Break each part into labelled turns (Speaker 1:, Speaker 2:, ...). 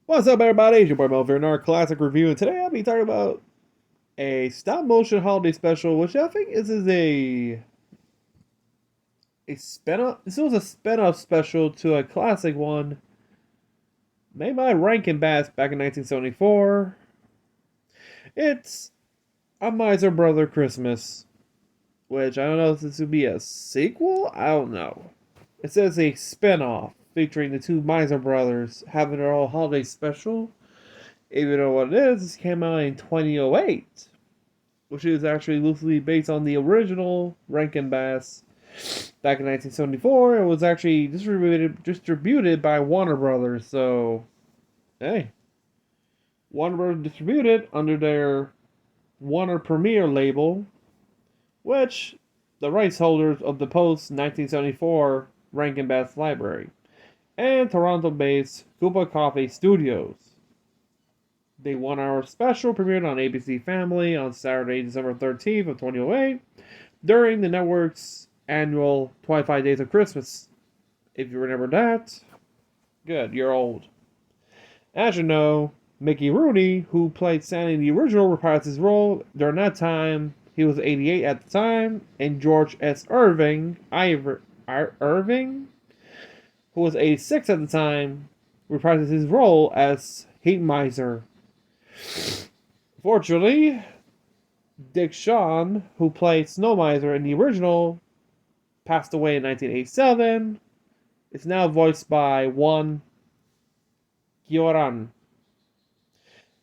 Speaker 1: What's up, everybody? It's your boy Melvin, our classic review, and today I'll be talking about a stop motion holiday special, which I think is a spin-off. This was a spin-off special to a classic one made by Rankin Bass back in 1974. It's A Miser Brother Christmas, which I don't know if this would be a sequel. I don't know. It says a spin-off featuring the two Miser brothers having their own holiday special. Even though what it is, this came out in 2008, which is actually loosely based on the original Rankin Bass back in 1974. It was actually distributed by Warner Brothers. So, hey, Warner Brothers distributed under their Warner Premiere label, which the rights holders of the post 1974 Rankin Bass library, and Toronto-based Cuba Coffee Studios. The 1 hour special premiered on ABC Family on Saturday, December 13th of 2008 during the network's annual 25 Days of Christmas. If you remember that, good, you're old. As you know, Mickey Rooney, who played Santa in the original, reprised his role during that time. He was 88 at the time, and George S. Irving, who was 86 at the time, reprises his role as Heat Miser. Fortunately, Dick Shawn, who played Snow Miser in the original, passed away in 1987. It's now voiced by Juan Gioran.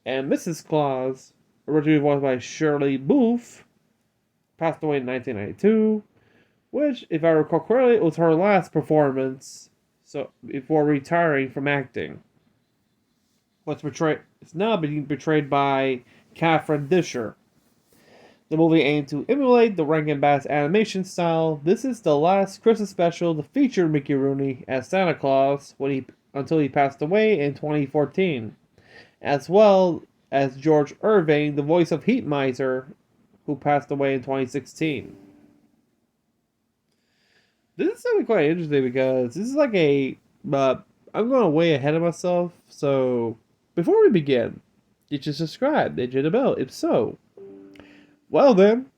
Speaker 1: And Mrs. Claus, originally voiced by Shirley Booth, passed away in 1992, which, if I recall correctly, was her last performance before retiring from acting. It's now being portrayed by Catherine Disher. The movie aimed to emulate the Rankin Bass animation style. This is the last Christmas special to feature Mickey Rooney as Santa Claus until he passed away in 2014, as well as George Irving, the voice of Heat Miser, who passed away in 2016. This is something quite interesting because this is like I'm going way ahead of myself, so before we begin, did you subscribe? Did you hit the bell? If so, well then,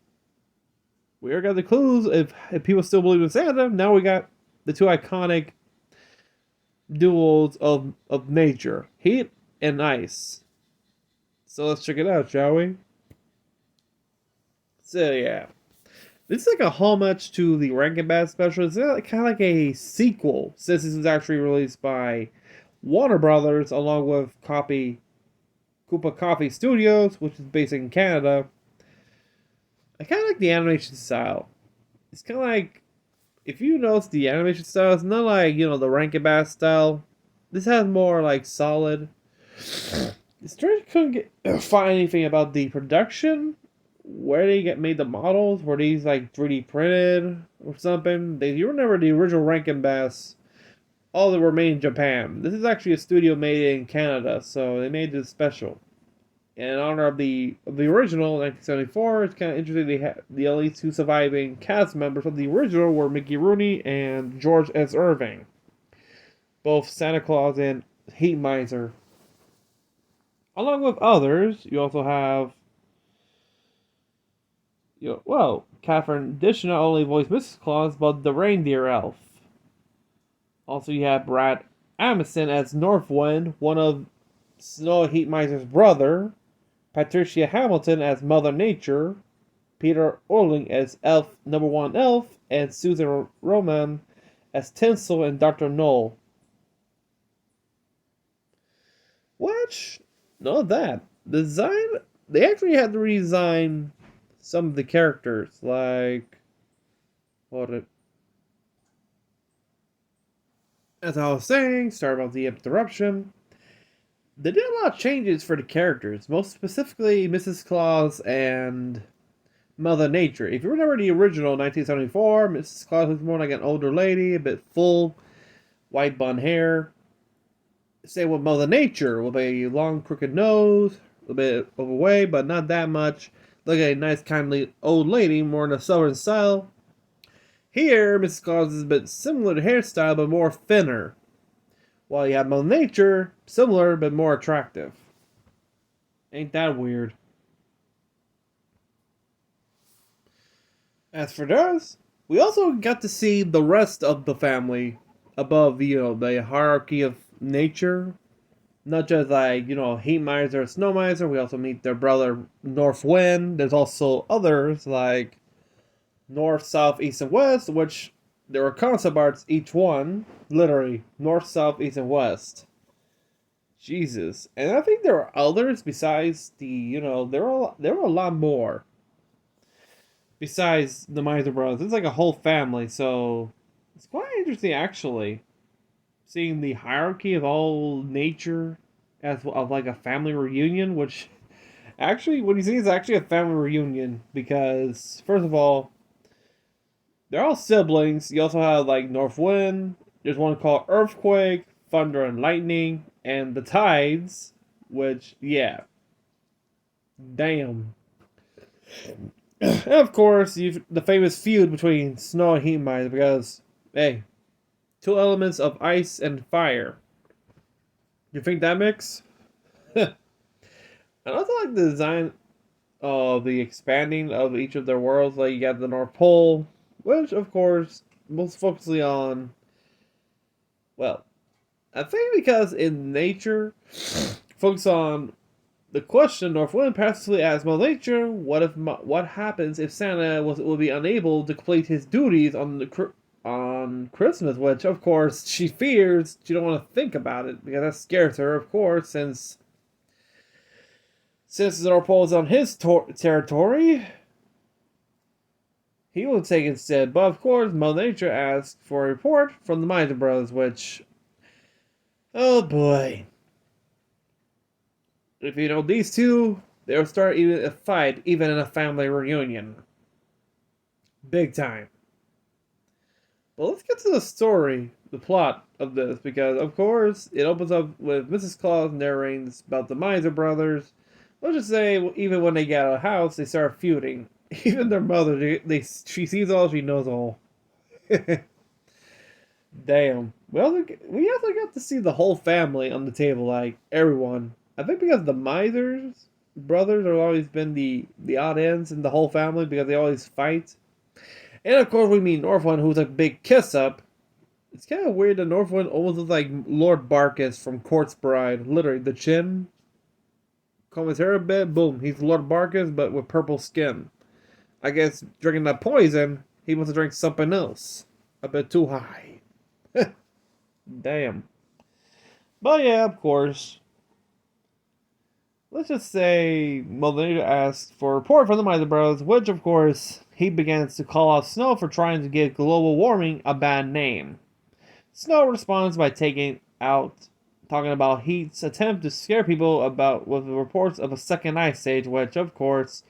Speaker 1: we already got the clues. If people still believe in Santa, now we got the two iconic duels of nature, heat and ice. So let's check it out, shall we? So yeah, this is like a homage to the Rankin Bass special. It's kind of like a sequel, since this was actually released by Warner Brothers along with Cuba Coffee Studios, which is based in Canada. I kind of like the animation style. It's kind of like, if you notice the animation style, it's not like, the Rankin Bass style. This has more like solid. The story couldn't find anything about the production. Where they made the models? Were these like 3D printed or something? You remember the original Rankin Bass? All that were made in Japan. This is actually a studio made in Canada, so they made this special. And in honor of the original 1974, it's kind of interesting. The only two surviving cast members of the original were Mickey Rooney and George S. Irving, both Santa Claus and Heat Miser. Along with others, you also have, Catherine Dish not only voiced Mrs. Claus, but the reindeer elf. Also, you have Brad Amundsen as Northwind, one of Snow Heat Miser's brother, Patricia Hamilton as Mother Nature, Peter Orling as Elf Number One Elf, and Susan Roman as Tinsel and Dr. Knoll. Which, not that. Design, they actually had to redesign some of the characters, like, as I was saying, sorry about the interruption, they did a lot of changes for the characters, most specifically Mrs. Claus and Mother Nature. If you remember the original 1974, Mrs. Claus was more like an older lady, a bit full, white bun hair. Same with Mother Nature, with a long crooked nose, a bit overweight, but not that much. Like a nice, kindly old lady, more in a southern style. Here, Mrs. Claus is a bit similar to hairstyle, but more thinner. while you have Mother Nature, similar but more attractive. Ain't that weird? As for those, we also got to see the rest of the family above, the hierarchy of nature. Not just like, Heat Miser, Snow Miser. We also meet their brother North Wind. There's also others like North, South, East, and West, which there were concept arts each one. Literally, North, South, East, and West. Jesus. And I think there were others besides there were a lot more. Besides the Miser Brothers. It's like a whole family, so it's quite interesting actually. Seeing the hierarchy of all nature as of like a family reunion, which actually when you see it's actually a family reunion because first of all, they're all siblings. You also have like North Wind. There's one called Earthquake, Thunder and Lightning, and the Tides, which yeah, damn. And of course, the famous feud between Snow and Heat Miser because hey, two elements of ice and fire. You think that mix? And also like the design of the expanding of each of their worlds. Like you got the North Pole, which of course most focusing on. Well, I think because in nature, focus on the question North Wind passively asks Mother Nature, what happens if Santa will be unable to complete his duties on Christmas, which of course she fears. She don't want to think about it because that scares her, of course, since the North Pole is on his territory. He will take instead, but of course, Mother Nature asks for a report from the Miser Brothers, which, oh boy, if you know these two, they'll start even a fight, even in a family reunion, big time. But let's get to the story, the plot of this, because of course it opens up with Mrs. Claus narrating about the Miser brothers. Let's just say, even when they get out of the house, they start feuding. Even their mother, she sees all, she knows all. Damn. We also got to see the whole family on the table, like everyone. I think because the Misers brothers have always been the odd ends in the whole family because they always fight. And of course, we meet Northwind, who's a big kiss up. It's kind of weird that Northwind almost looks like Lord Barkis from Court's Bride. Literally, the chin, comb his hair a bit, boom, he's Lord Barkis, but with purple skin. I guess drinking that poison, he wants to drink something else. A bit too high. Damn. But yeah, of course. Let's just say Mother Nature asks for a report from the Miser Bros, which of course he begins to call out Snow for trying to give global warming a bad name. Snow responds by talking about Heat's attempt to scare people about with the reports of a second ice age, which of course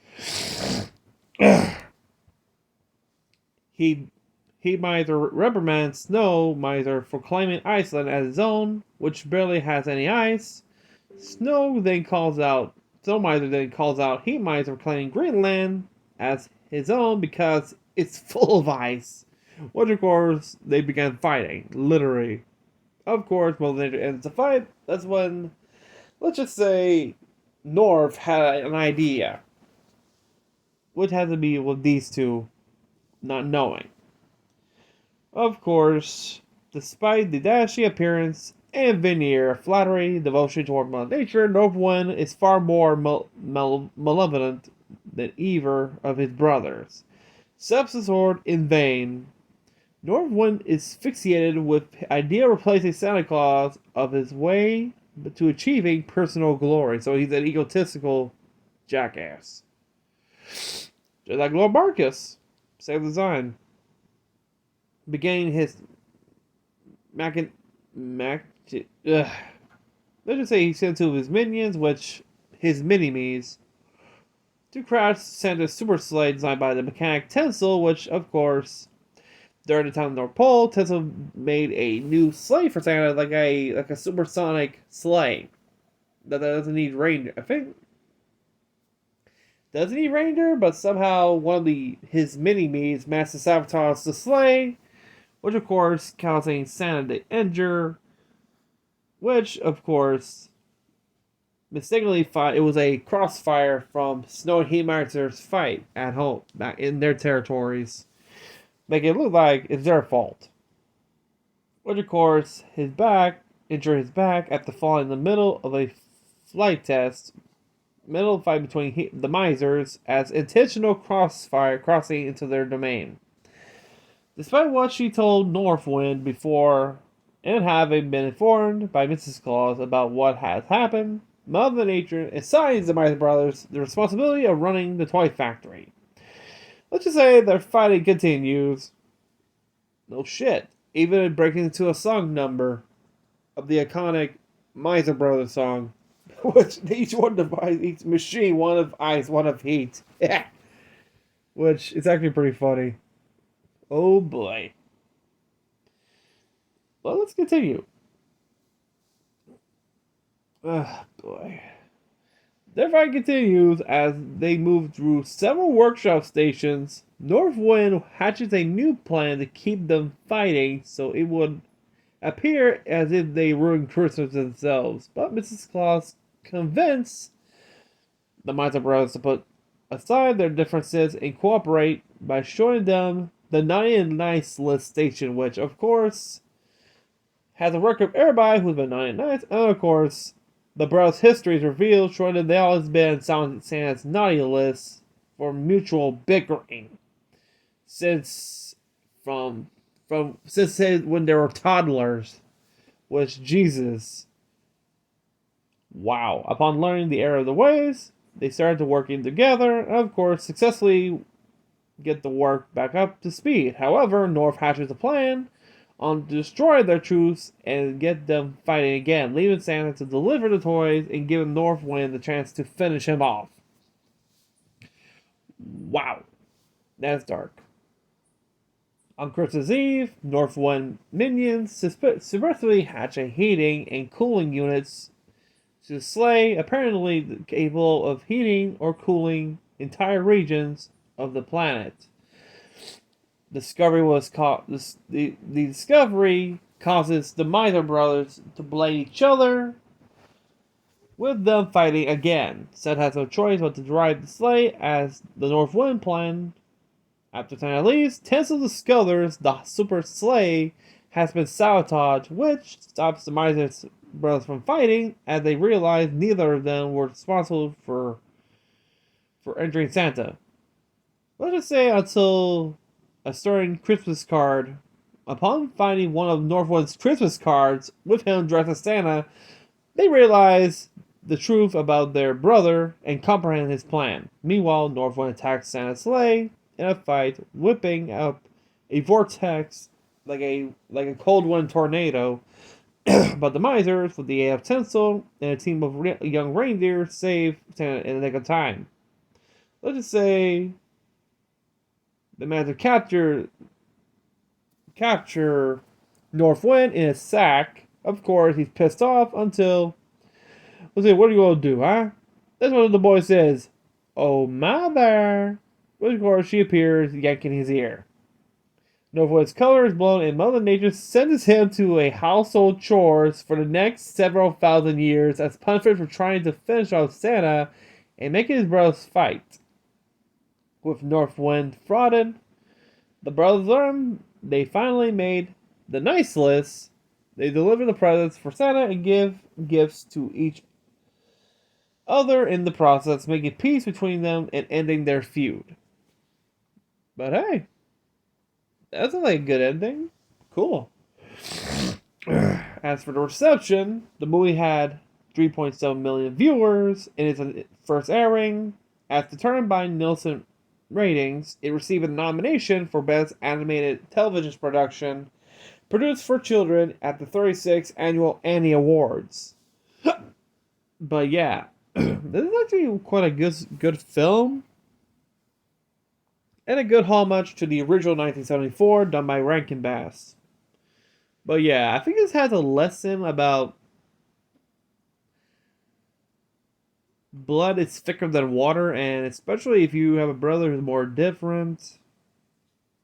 Speaker 1: he Miser reprimands Snow Miser for claiming Iceland as his own, which barely has any ice. Snow Miser then calls out Heat Miser for claiming Greenland as his own because it's full of ice. Which of course they began fighting, literally. Of course, Mother Nature ends the fight. That's when, let's just say, North had an idea, which had to be with these two not knowing. Of course, despite the dashy appearance and veneer of flattery, devotion toward Mother Nature, Northwind is far more malevolent than either of his brothers. Steps the sword in vain. Northwind is fixated with the idea of replacing Santa Claus of his way to achieving personal glory. So he's an egotistical jackass. Just like Lord Marcus. Same design. Beginning his let's just say he sent two of his minions, which his mini-me's, to crash Santa's super sleigh designed by the mechanic Tinsel, which of course during the time of the North Pole, Tinsel made a new sleigh for Santa, like a supersonic sleigh that doesn't need reindeer. I think doesn't need reindeer, but somehow one of his mini-me's managed to sabotage the sleigh, which of course causing Santa to injure which, of course, mistakenly thought it was a crossfire from Snow and Heatmiser's fight at home, back in their territories, making it look like it's their fault. Which, of course, injured his back after falling in the middle of a flight test, middle fight between the misers as intentional crossfire crossing into their domain. Despite what she told Northwind before and having been informed by Mrs. Claus about what has happened, Mother Nature assigns the Miser brothers the responsibility of running the toy factory. Let's just say their fighting continues. No shit. Even breaking into a song number of the iconic Miser Brothers song, which each one divides each machine, one of ice, one of heat. Yeah. Which is actually pretty funny. Oh boy. Well, let's continue. Oh boy. Their fight continues as they move through several workshop stations. Northwind hatches a new plan to keep them fighting so it would appear as if they ruined Christmas themselves. But Mrs. Claus convinced the Miser Brothers to put aside their differences and cooperate by showing them the 99 list station, which, of course, has a record of everybody who's been 99, and of course, the brothers' history is revealed, showing that they always been on Santa's naughty list for mutual bickering since when they were toddlers. Was Jesus. Wow. Upon learning the error of the ways, they started working together, and of course, successfully get the work back up to speed. However, North hatches a plan on to destroy their troops and get them fighting again, leaving Santa to deliver the toys and giving Northwind the chance to finish him off. Wow. That's dark. On Christmas Eve, Northwind minions successfully hatch a heating and cooling units to sleigh, apparently capable of heating or cooling entire regions of the planet. The discovery causes the Miser brothers to blame each other, with them fighting again. Seth has no choice but to drive the sleigh as the North Wind planned. After Santa leaves, Tinsel discovers the super sleigh has been sabotaged, which stops the Miser brothers from fighting, as they realize neither of them were responsible for injuring Santa. Let's just say until a certain Christmas card. Upon finding one of Northwind's Christmas cards with him dressed as Santa, they realize the truth about their brother and comprehend his plan. Meanwhile, Northwind attacks Santa's sleigh in a fight, whipping up a vortex like a cold wind tornado. But the Misers, with the aid of Tinsel and a team of young reindeer, save Santa in the nick of time. Let's just say they managed to capture Northwind in a sack. Of course, he's pissed off until, let's see, what are you going to do, huh? That's what the boy says. Oh, mother. Which, of course, she appears, yanking his ear. Northwind's color is blown, and Mother Nature sentences him to a household chores for the next several thousand years as punishment for trying to finish off Santa and making his brothers fight. With Northwind frauded, the brothers learn they finally made the nice list. They deliver the presents for Santa and give gifts to each other in the process, making peace between them and ending their feud. But hey, that's like a good ending. Cool. As for the reception, the movie had 3.7 million viewers in its first airing. As determined by Nielsen ratings, it received a nomination for Best Animated Television Production produced for children at the 36th Annual Annie Awards. But yeah, this is actually quite a good film. And a good homage to the original 1974 done by Rankin Bass. But yeah, I think this has a lesson about blood is thicker than water, and especially if you have a brother who's more different.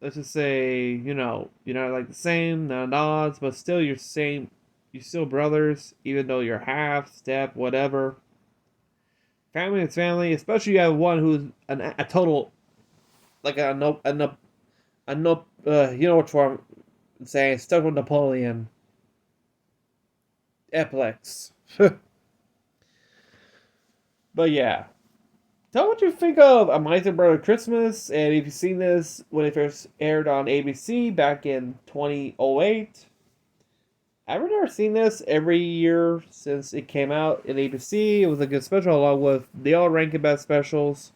Speaker 1: Let's just say, you're not like the same, not odds, but still you're same You're still brothers, even though you're half, step, whatever. Family is family, especially you have one who's a total, like no, you know what I'm saying, stuck with Napoleon. Eplex. But yeah. Tell what you think of A Miser Brother Christmas, and if you've seen this when it first aired on ABC back in 2008. I've never seen this every year since it came out in ABC. It was a good special along with the all Rankin Bass specials.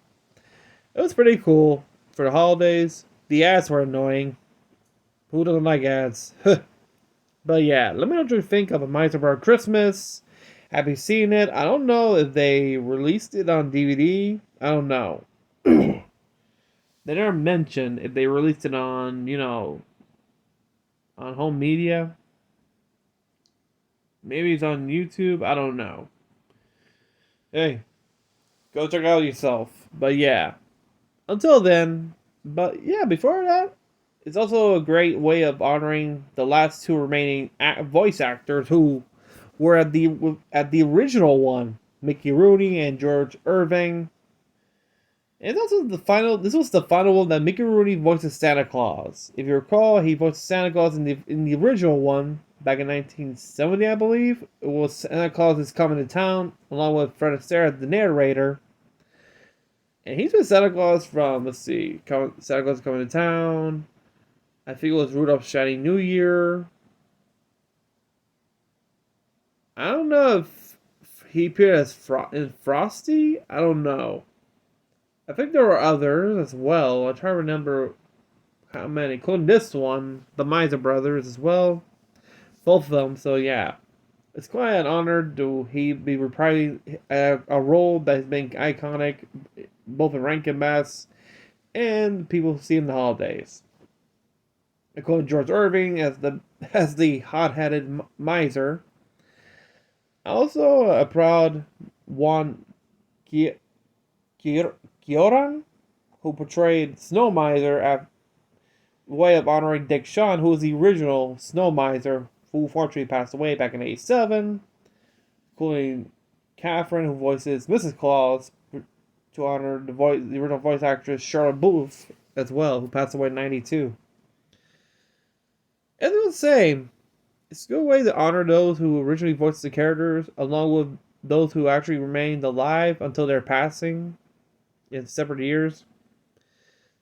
Speaker 1: It was pretty cool for the holidays. The ads were annoying. Who doesn't like ads? But yeah, let me know what you think of A Miser Brother Christmas. Have you seen it? I don't know if they released it on DVD. I don't know. They never mentioned if they released it on, on home media. Maybe it's on YouTube. I don't know. Hey, go check it out yourself. But yeah, until then. But yeah, before that, it's also a great way of honoring the last two remaining voice actors who were at the original one, Mickey Rooney and George Irving. And also the final. This was the final one that Mickey Rooney voices Santa Claus. If you recall, he voiced Santa Claus in the original one back in 1970, I believe. It was Santa Claus is Coming to Town, along with Fred Astaire, the narrator. And he's been Santa Claus from, let's see, Santa Claus is Coming to Town. I think it was Rudolph's Shiny New Year. I don't know if he appeared as in Frosty. I don't know. I think there were others as well. I'm trying to remember how many, including this one, the Miser Brothers as well. Both of them, so yeah. It's quite an honor to he be reprising a role that has been iconic, both in Rankin Bass and people who see in the holidays. Including George Irving as the hot-headed miser. Also, a proud Juan Kioran, who portrayed Snow Miser at way of honoring Dick Shawn, who was the original Snow Miser, who fortunately passed away back in '87, including Catherine, who voices Mrs. Claus, to honor the original voice actress Charlotte Booth as well, who passed away in '92. As I was saying, it's a good way to honor those who originally voiced the characters, along with those who actually remained alive until their passing in separate years.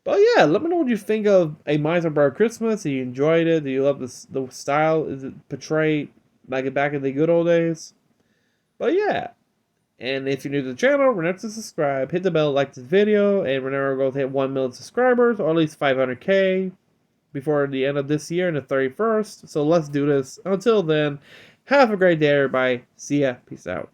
Speaker 1: But yeah, let me know what you think of A Miser Brother Christmas. Do you enjoyed it? Do you love the style? Is it portrayed like it back in the good old days? But yeah. And if you're new to the channel, remember to subscribe, hit the bell, like this video, and remember our goal to hit 1 million subscribers, or at least 500K, before the end of this year and the 31st. So let's do this. Until then, have a great day, everybody. See ya. Peace out.